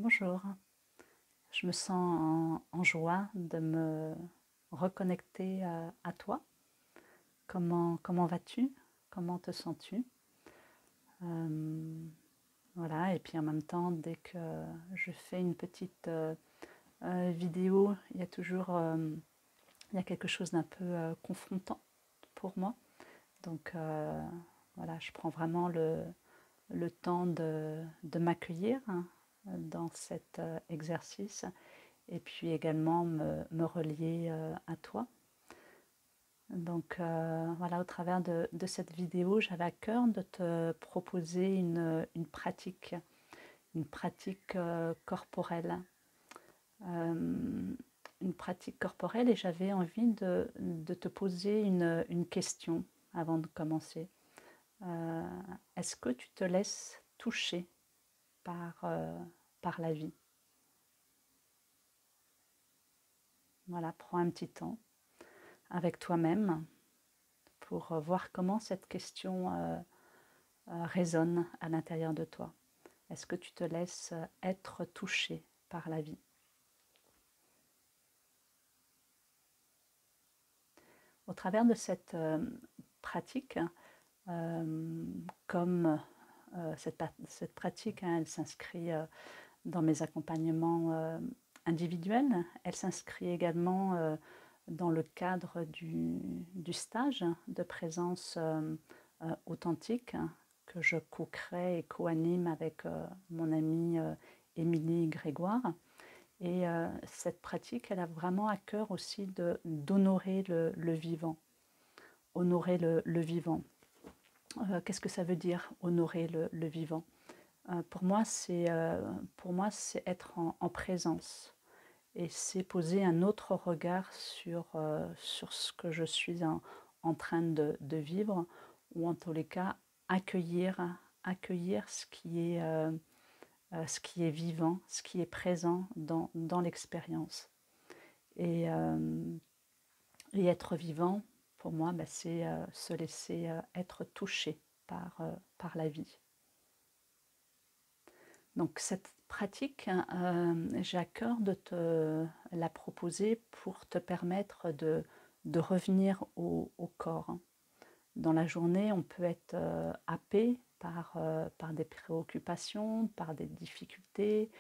Bonjour, je me sens en joie de me reconnecter à toi. Comment vas-tu? Comment te sens-tu? Euh, voilà, et puis en même temps, dès que je fais une petite vidéo, il y a quelque chose d'un peu confrontant pour moi. Donc voilà, je prends vraiment le temps de m'accueillir, hein, dans cet exercice et puis également me relier à toi. Donc voilà, au travers de cette vidéo, j'avais à cœur de te proposer une pratique corporelle. Une pratique corporelle et j'avais envie de te poser une question avant de commencer. Est-ce que tu te laisses toucher par la vie? Voilà, prends un petit temps avec toi-même pour voir comment cette question résonne à l'intérieur de toi. Est-ce que tu te laisses être touché par la vie? Au travers de cette pratique, comme cette pratique, hein, elle s'inscrit dans mes accompagnements individuels, elle s'inscrit également dans le cadre du stage de présence authentique que je co-crée et co-anime avec mon amie Émilie Grégoire. Et cette pratique, elle a vraiment à cœur aussi d'honorer le vivant. Honorer le vivant. Qu'est-ce que ça veut dire, honorer le vivant? Pour moi, c'est être en présence. Et c'est poser un autre regard sur ce que je suis en train de vivre, ou en tous les cas, accueillir ce qui est vivant, ce qui est présent dans l'expérience. Et être vivant, pour moi, c'est se laisser être touché par la vie. Donc cette pratique, j'ai à cœur de te la proposer pour te permettre de revenir au corps. Dans la journée, on peut être happé par des préoccupations, par des difficultés.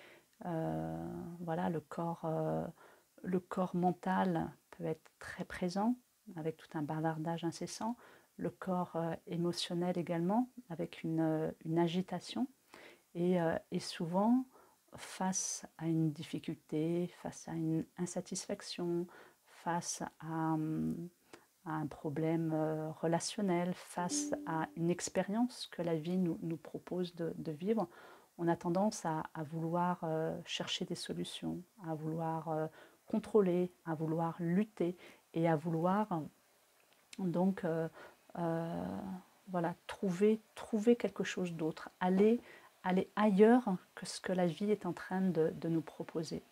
Voilà, le corps mental peut être très présent, avec tout un bavardage incessant. Le corps émotionnel également, avec une agitation. Et souvent, face à une difficulté, face à une insatisfaction, face à un problème relationnel, face à une expérience que la vie nous propose de vivre, on a tendance à vouloir chercher des solutions, à vouloir contrôler, à vouloir lutter et à vouloir donc voilà, trouver quelque chose d'autre, aller ailleurs que ce que la vie est en train de nous proposer.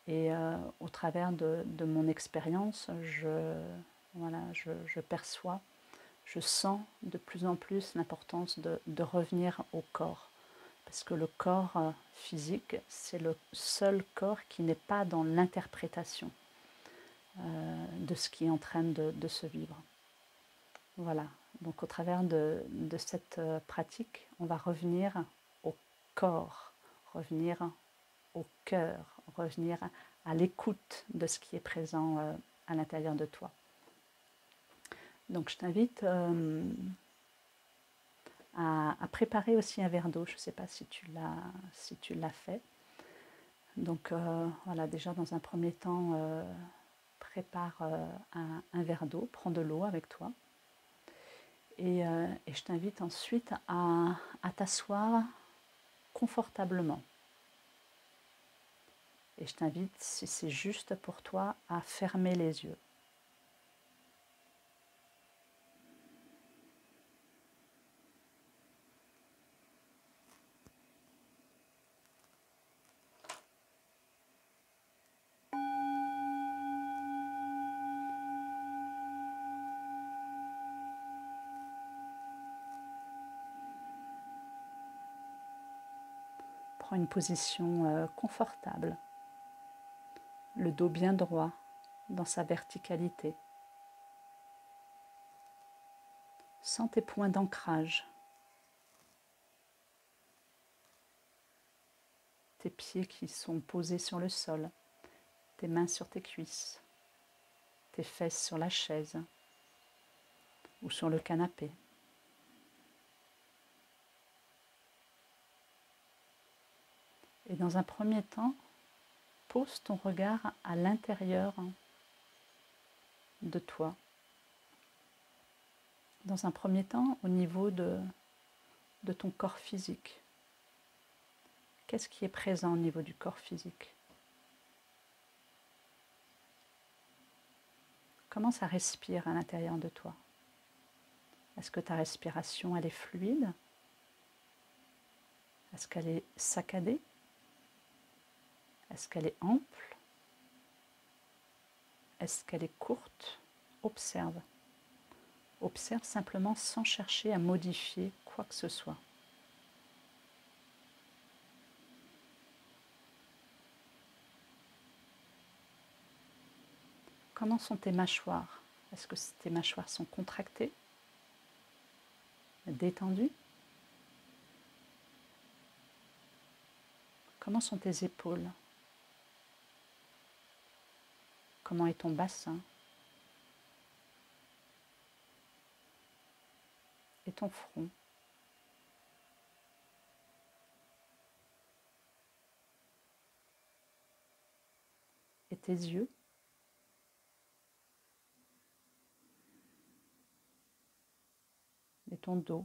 Et au travers de mon expérience, voilà, je perçois, je sens de plus en plus l'importance de revenir au corps. Parce que le corps physique, c'est le seul corps qui n'est pas dans l'interprétation de ce qui est en train de se vivre. Voilà, donc au travers de cette pratique, on va revenir au corps, revenir au cœur, revenir à l'écoute de ce qui est présent à l'intérieur de toi. Donc je t'invite à préparer aussi un verre d'eau. Je ne sais pas si tu l'as fait. Donc voilà, déjà dans un premier temps, prépare un verre d'eau, prends de l'eau avec toi. Et je t'invite ensuite à t'asseoir confortablement. Et je t'invite, si c'est juste pour toi, à fermer les yeux. Prends une position confortable, le dos bien droit dans sa verticalité. Sens tes points d'ancrage, tes pieds qui sont posés sur le sol, tes mains sur tes cuisses, tes fesses sur la chaise ou sur le canapé. Et dans un premier temps, pose ton regard à l'intérieur de toi. Dans un premier temps, au niveau de ton corps physique. Qu'est-ce qui est présent au niveau du corps physique? Comment ça respire à l'intérieur de toi? Est-ce que ta respiration, elle est fluide? Est-ce qu'elle est saccadée? Est-ce qu'elle est ample? Est-ce qu'elle est courte? Observe. Observe simplement sans chercher à modifier quoi que ce soit. Comment sont tes mâchoires? Est-ce que tes mâchoires sont contractées? Détendues? Comment sont tes épaules? Comment est ton bassin? Et ton front? Et tes yeux? Et ton dos?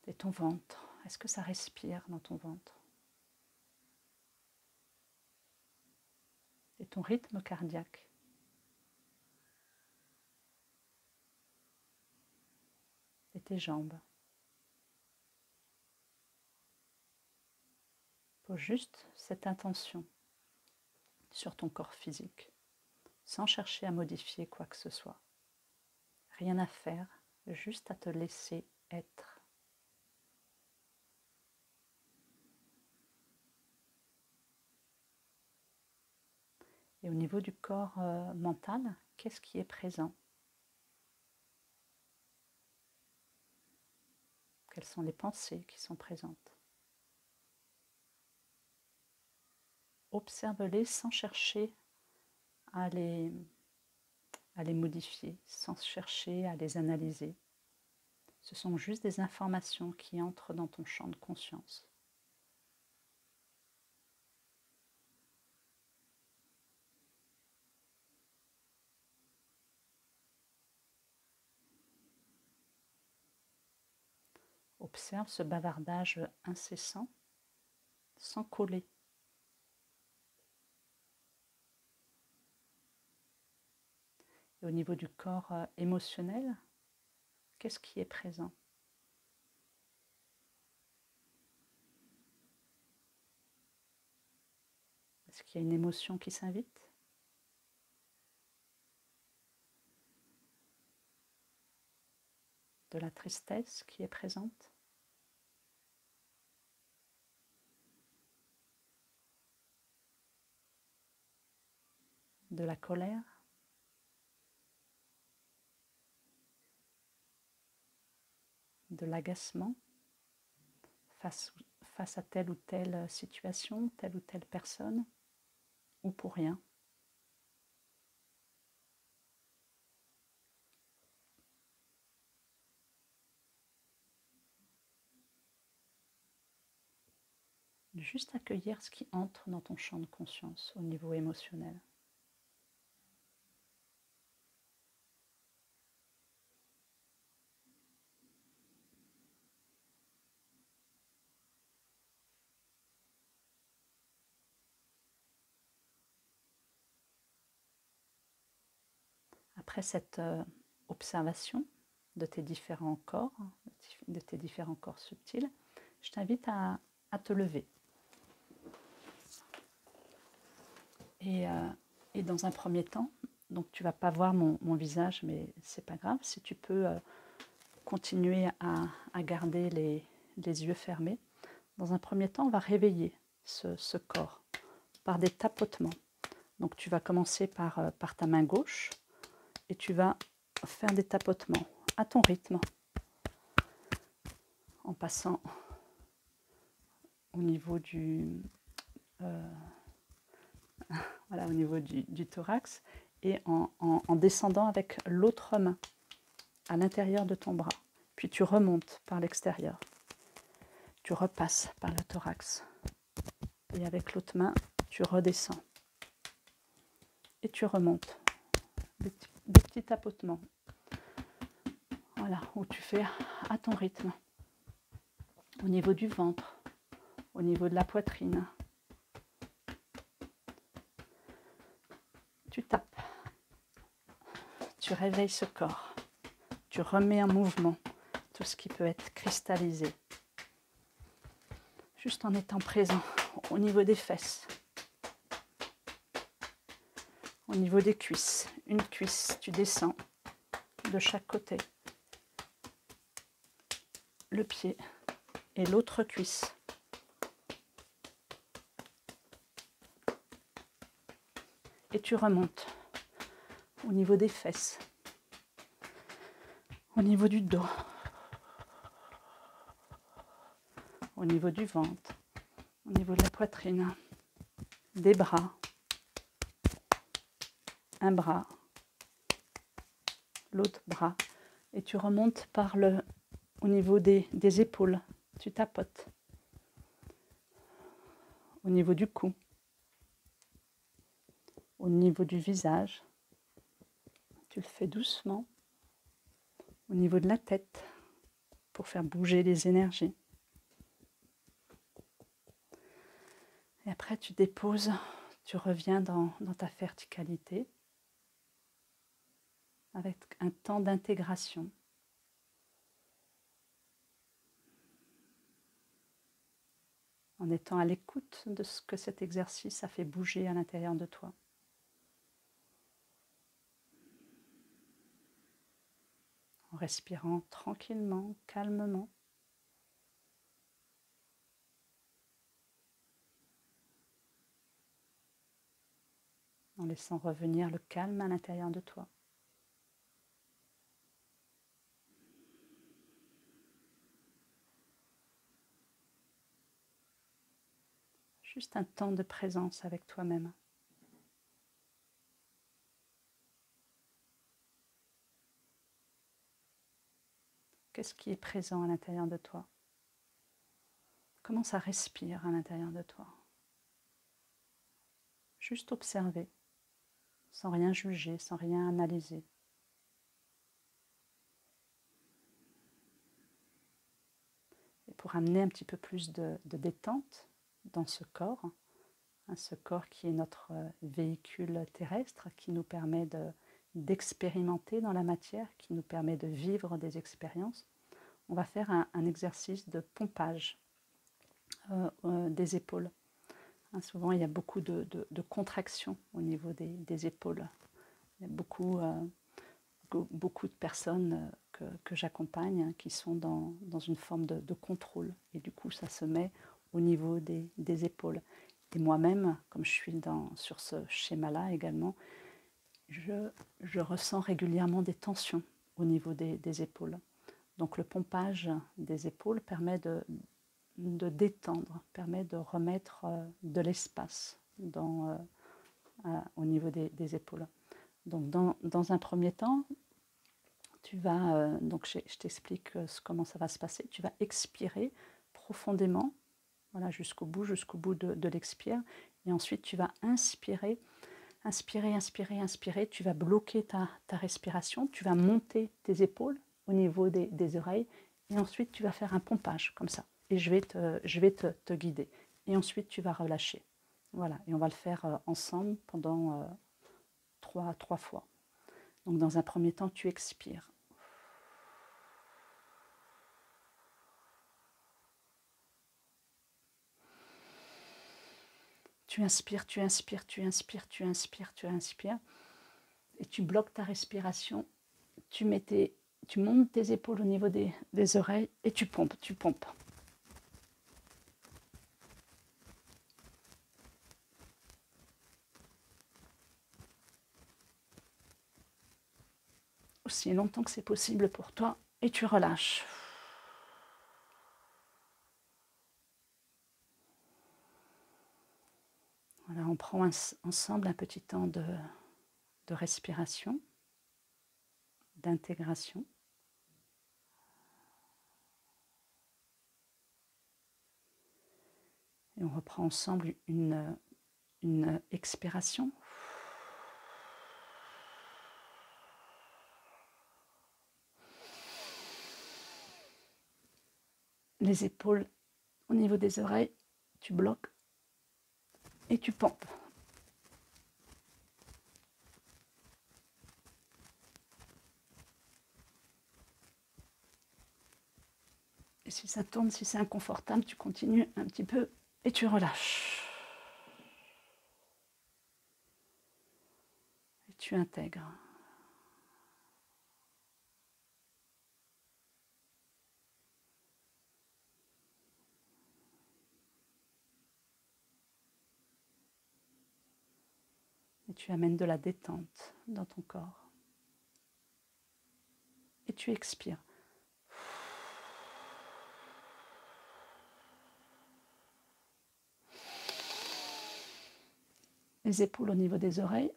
Et ton ventre? Est-ce que ça respire dans ton ventre? Et ton rythme cardiaque? Et tes jambes? Pose juste cette intention sur ton corps physique, sans chercher à modifier quoi que ce soit. Rien à faire, juste à te laisser être. Et au niveau du corps mental, qu'est-ce qui est présent? Quelles sont les pensées qui sont présentes? Observe-les sans chercher à les modifier, sans chercher à les analyser. Ce sont juste des informations qui entrent dans ton champ de conscience. Observe ce bavardage incessant, sans coller. Et au niveau du corps émotionnel, qu'est-ce qui est présent? Est-ce qu'il y a une émotion qui s'invite? De la tristesse qui est présente? De la colère? De l'agacement face à telle ou telle situation, telle ou telle personne, ou pour rien? Juste accueillir ce qui entre dans ton champ de conscience au niveau émotionnel. Après cette observation de tes différents corps, de tes différents corps subtils, je t'invite à te lever. Et dans un premier temps, donc tu ne vas pas voir mon visage, mais ce n'est pas grave, si tu peux continuer à garder les yeux fermés. Dans un premier temps, on va réveiller ce corps par des tapotements. Donc tu vas commencer par ta main gauche et tu vas faire des tapotements à ton rythme, en passant au niveau voilà, au niveau du thorax et en descendant avec l'autre main à l'intérieur de ton bras. Puis tu remontes par l'extérieur. Tu repasses par le thorax. Et avec l'autre main, tu redescends. Et tu remontes. Des petits tapotements. Voilà, où tu fais à ton rythme. Au niveau du ventre, au niveau de la poitrine. Tu tapes. Tu réveilles ce corps. Tu remets en mouvement tout ce qui peut être cristallisé. Juste en étant présent au niveau des fesses. Au niveau des cuisses. Une cuisse, tu descends de chaque côté. Le pied et l'autre cuisse. Et tu remontes au niveau des fesses, au niveau du dos, au niveau du ventre, au niveau de la poitrine, des bras, un bras, l'autre bras, et tu remontes au niveau des épaules, tu tapotes, au niveau du cou, au niveau du visage, tu le fais doucement, au niveau de la tête, pour faire bouger les énergies. Et après, tu déposes, tu reviens dans ta verticalité, avec un temps d'intégration. En étant à l'écoute de ce que cet exercice a fait bouger à l'intérieur de toi. En respirant tranquillement, calmement. En laissant revenir le calme à l'intérieur de toi. Juste un temps de présence avec toi-même. Qu'est-ce qui est présent à l'intérieur de toi? Comment ça respire à l'intérieur de toi? Juste observer, sans rien juger, sans rien analyser. Et pour amener un petit peu plus de détente dans ce corps qui est notre véhicule terrestre, qui nous permet d'expérimenter dans la matière, qui nous permet de vivre des expériences, on va faire un exercice de pompage des épaules. Souvent, il y a beaucoup de contractions au niveau des épaules. Il y a beaucoup de personnes que j'accompagne qui sont dans une forme de contrôle. Et du coup, ça se met au niveau des épaules. Et moi-même, comme je suis sur ce schéma-là également, je ressens régulièrement des tensions au niveau des épaules. Donc le pompage des épaules permet de détendre, permet de remettre de l'espace au niveau des épaules. Donc dans un premier temps, tu vas, donc je t'explique comment ça va se passer, tu vas expirer profondément, voilà, jusqu'au bout de l'expire, et ensuite tu vas inspirer, tu vas bloquer ta respiration, tu vas monter tes épaules au niveau des oreilles, et ensuite tu vas faire un pompage comme ça, et je vais te guider, et ensuite tu vas relâcher. Voilà, et on va le faire ensemble pendant trois fois. Donc dans un premier temps, tu expires. Tu inspires, et tu bloques ta respiration. Tu montes tes épaules au niveau des oreilles et tu pompes. aussi longtemps que c'est possible pour toi et tu relâches. Voilà, on prend ensemble un petit temps de respiration, d'intégration. Et on reprend ensemble une expiration. Les épaules au niveau des oreilles, tu bloques et tu pompes. Et si ça tourne, si c'est inconfortable, tu continues un petit peu et tu relâches. Et tu intègres. Et tu amènes de la détente dans ton corps. Et tu expires. Les épaules au niveau des oreilles,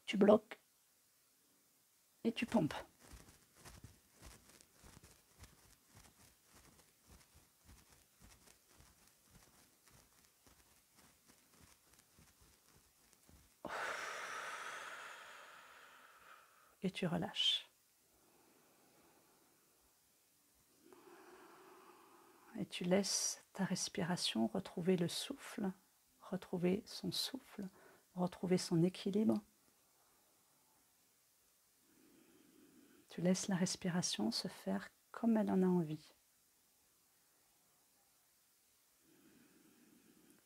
tu bloques et tu pompes. Et tu relâches. Et tu laisses ta respiration retrouver le souffle, retrouver son souffle, retrouver son équilibre. Tu laisses la respiration se faire comme elle en a envie.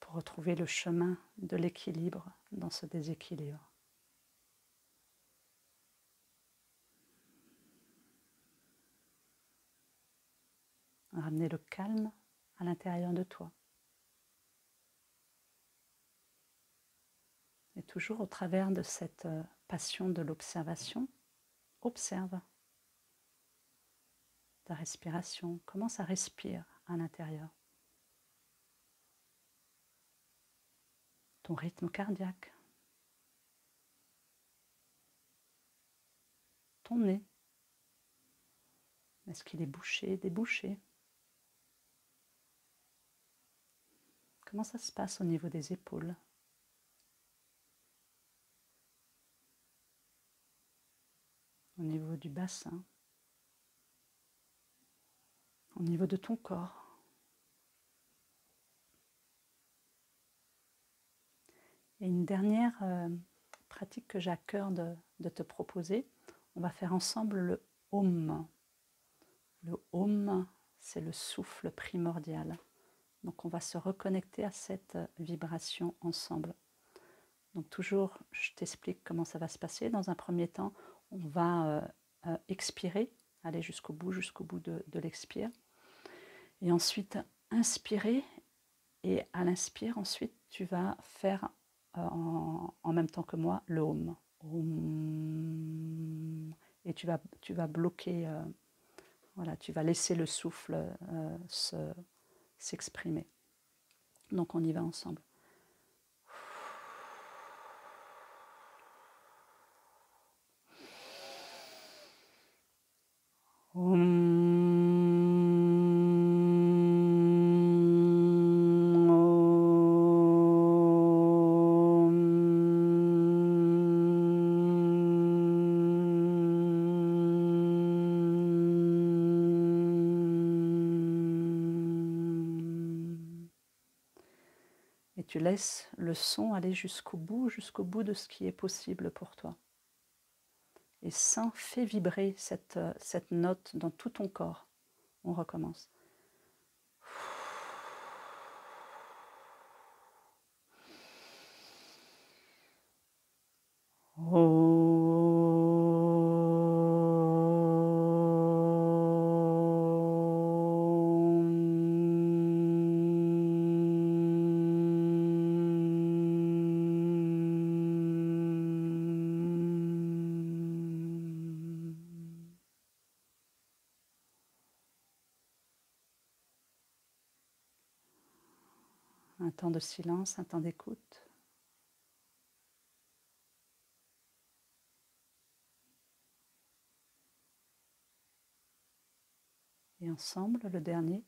Pour retrouver le chemin de l'équilibre dans ce déséquilibre. Ramener le calme à l'intérieur de toi. Et toujours au travers de cette passion de l'observation, observe ta respiration, comment ça respire à l'intérieur. Ton rythme cardiaque, ton nez, est-ce qu'il est bouché, débouché? Comment ça se passe au niveau des épaules? Au niveau du bassin? Au niveau de ton corps? Et une dernière pratique que j'ai à cœur de te proposer, on va faire ensemble le Om. Le Om, c'est le souffle primordial. Donc on va se reconnecter à cette vibration ensemble. Donc toujours, je t'explique comment ça va se passer. Dans un premier temps, on va expirer, aller jusqu'au bout de l'expire. Et ensuite, inspirer. Et à l'inspire, ensuite, tu vas faire en même temps que moi le Om. Om. Et tu vas bloquer, voilà, tu vas laisser le souffle s'exprimer. Donc on y va ensemble. Et tu laisses le son aller jusqu'au bout de ce qui est possible pour toi. Et fais vibrer cette note dans tout ton corps. On recommence. Un temps de silence, un temps d'écoute. Et ensemble, le dernier.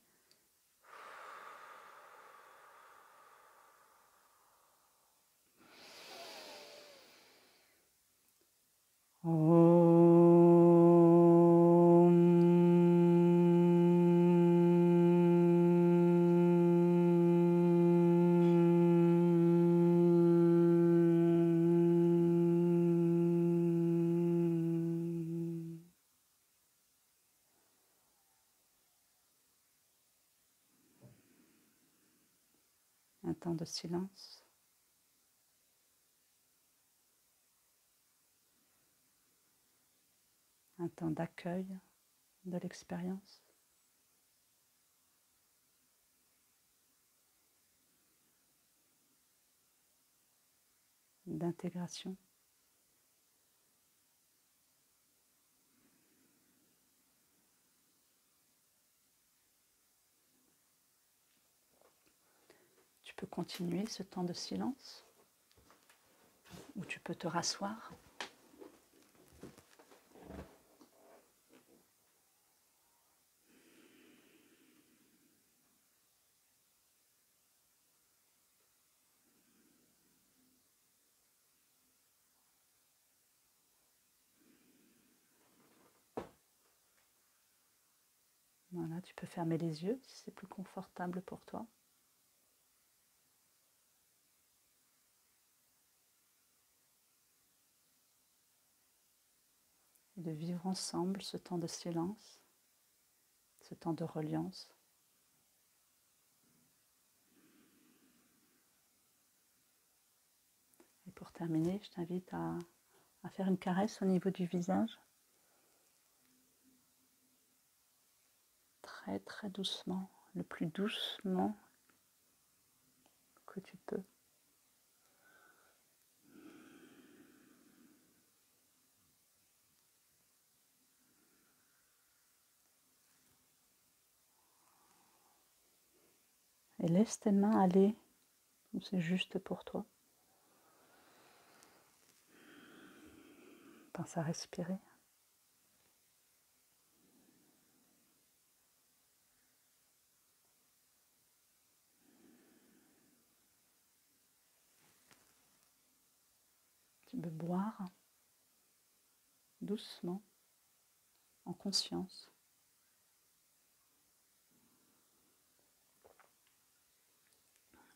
Un temps de silence. Un temps d'accueil de l'expérience. D'intégration. Tu peux continuer ce temps de silence ou tu peux te rasseoir. Voilà, tu peux fermer les yeux si c'est plus confortable pour toi. Et de vivre ensemble ce temps de silence, ce temps de reliance. Et pour terminer, je t'invite à faire une caresse au niveau du visage. Très très doucement, le plus doucement que tu peux. Et laisse tes mains aller où c'est juste pour toi. Pense à respirer. Tu peux boire doucement, en conscience.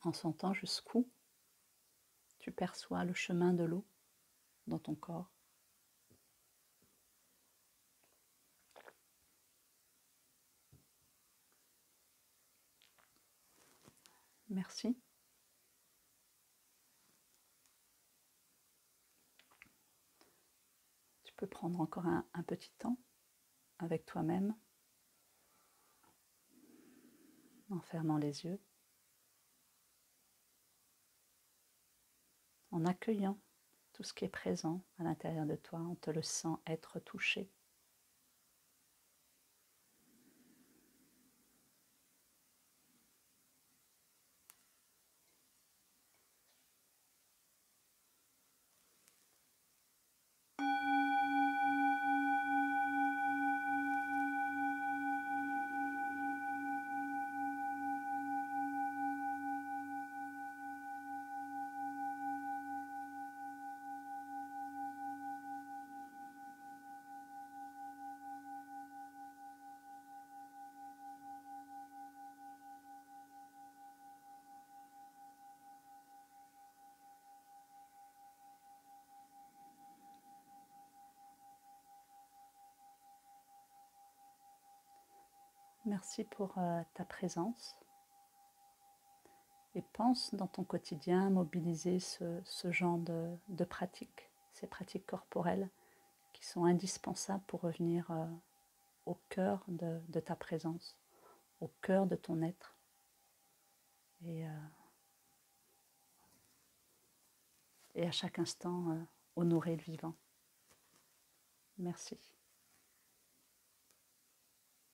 En sentant jusqu'où tu perçois le chemin de l'eau dans ton corps. Merci. Tu peux prendre encore un petit temps avec toi-même, en fermant les yeux, en accueillant tout ce qui est présent à l'intérieur de toi, en te le sent être touché. Merci pour ta présence et pense dans ton quotidien mobiliser ce genre de pratiques, ces pratiques corporelles qui sont indispensables pour revenir au cœur de ta présence, au cœur de ton être et à chaque instant honorer le vivant. Merci.